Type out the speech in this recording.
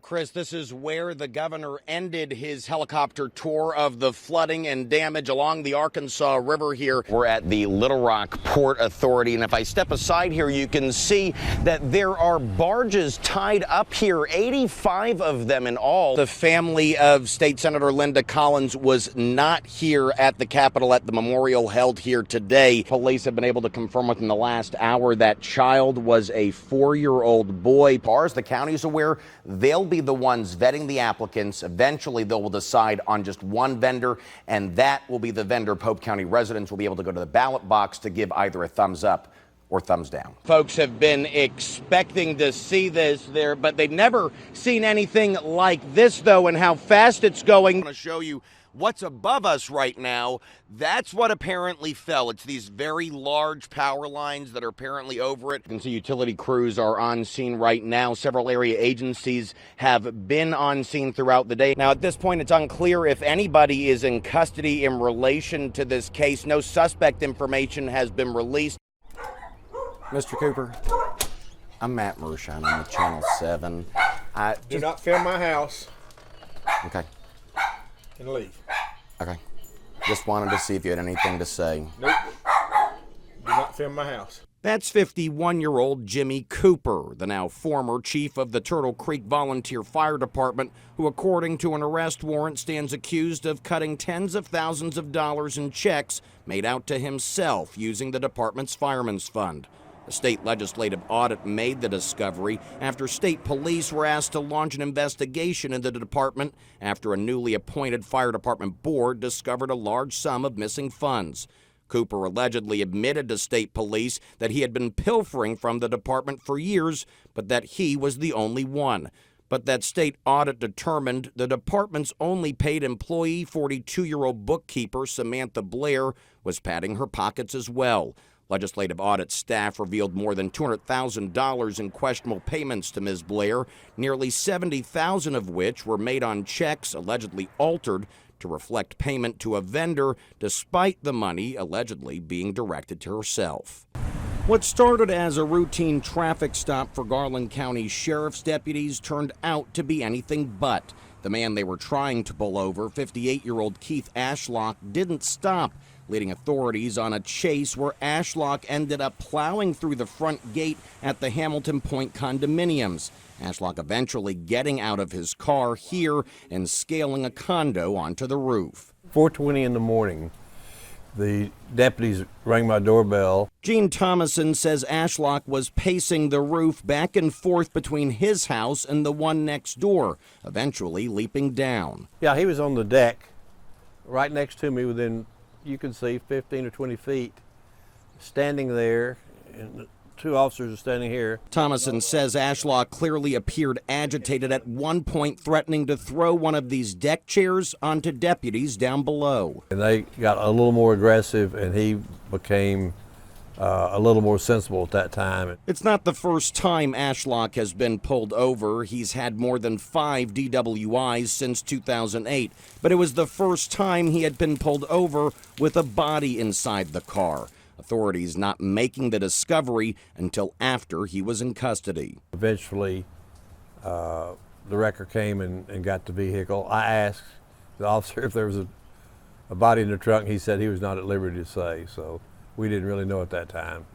Chris, this is where the governor ended his helicopter tour of the flooding and damage along the Arkansas River here. We're at the Little Rock Port Authority, and if I step aside here, you can see that there are barges tied up here, 85 of them in all. The family of State Senator Linda Collins was not here at the Capitol at the memorial held here today. Police have been able to confirm within the last hour that child was a 4-year-old boy. As far as the county is aware, they'll be the ones vetting the applicants. Eventually, they will decide on just one vendor, and that will be the vendor Pope County residents will be able to go to the ballot box to give either a thumbs up or thumbs down. Folks have been expecting to see this there, but they've never seen anything like this, though, and how fast it's going. I'm going to show you what's above us right now. That's what apparently fell. It's these very large power lines that are apparently over it. You can see utility crews are on scene right now. Several area agencies have been on scene throughout the day. Now, at this point, it's unclear if anybody is in custody in relation to this case. No suspect information has been released. Mr. Cooper, I'm Matt Mershon. I'm with Channel 7. Do not film my house. Okay. And leave. Okay. Just wanted to see if you had anything to say. Nope. Do not film my house. That's 51-year-old Jimmy Cooper, the now former chief of the Turtle Creek Volunteer Fire Department, who, according to an arrest warrant, stands accused of cutting tens of thousands of dollars in checks made out to himself using the department's Fireman's Fund. A state legislative audit made the discovery after state police were asked to launch an investigation into the department after a newly appointed fire department board discovered a large sum of missing funds. Cooper allegedly admitted to state police that he had been pilfering from the department for years, but that he was the only one. But that state audit determined the department's only paid employee, 42-year-old bookkeeper Samantha Blair, was padding her pockets as well. Legislative audit staff revealed more than $200,000 in questionable payments to Ms. Blair, nearly $70,000 of which were made on checks allegedly altered to reflect payment to a vendor, despite the money allegedly being directed to herself. What started as a routine traffic stop for Garland County Sheriff's deputies turned out to be anything but. The man they were trying to pull over, 58-year-old Keith Ashlock, didn't stop, leading authorities on a chase where Ashlock ended up plowing through the front gate at the Hamilton Point condominiums. Ashlock eventually getting out of his car here and scaling a condo onto the roof. 4:20 in the morning, the deputies rang my doorbell. Gene Thomason says Ashlock was pacing the roof back and forth between his house and the one next door, eventually leaping down. Yeah, he was on the deck right next to me within, you can see, 15 or 20 feet, standing there, and two officers are standing here. Thomason says Ashlock clearly appeared agitated, at one point threatening to throw one of these deck chairs onto deputies down below. And they got a little more aggressive, and he became a little more sensible at that time. It's not the first time Ashlock has been pulled over. He's had more than 5 DWIs since 2008, but it was the first time he had been pulled over with a body inside the car. Authorities not making the discovery until after he was in custody. Eventually, the wrecker came and got the vehicle. I asked the officer if there was a body in the trunk. He said he was not at liberty to say, so we didn't really know at that time.